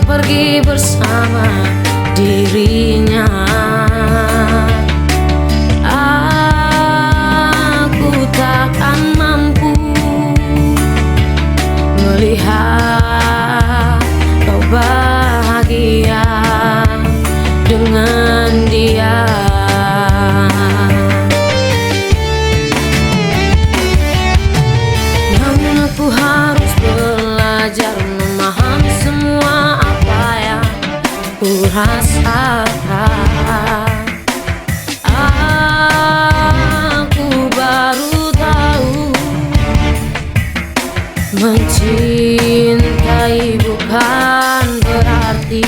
pergi bersama dirinya. Aku takkan mampu melihat kau bahagia dengan dia. Namun aku harus belajar memahami semua apa yang ku rasakan. Aku baru tahu mencintai bukan berarti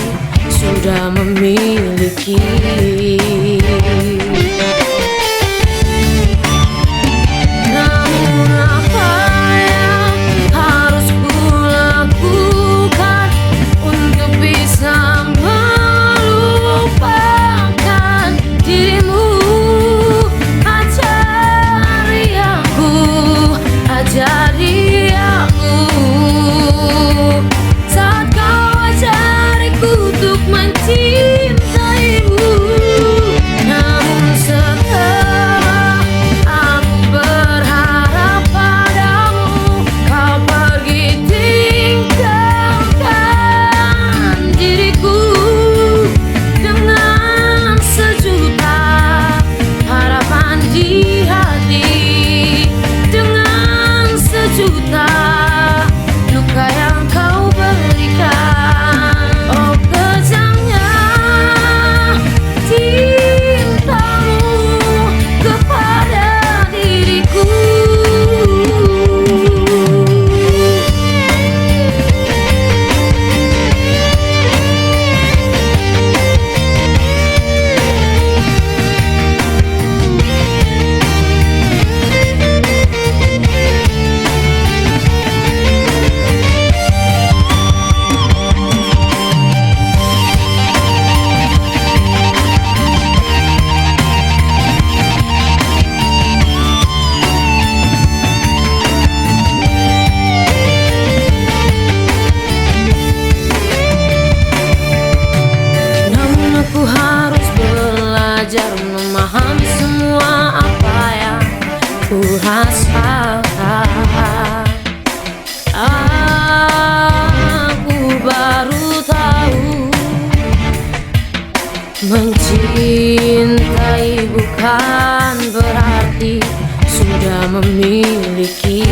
sudah memiliki. Namun apa yang harus kulakukan untuk bisa melupakan dirimu? Ajari aku, ajari aku, saat kau ajariku untuk mencintaimu. Namun setelah aku berharap padamu, kau pergi tinggalkan diriku dengan sejuta harapan di hati, dengan sejuta luka yang kau berikan. Oh, kejamnya cintamu kepada diriku. Aku harus belajar memahami semua apa yang ku rasakan. Aku baru tahu mencintai bukan berarti sudah memiliki.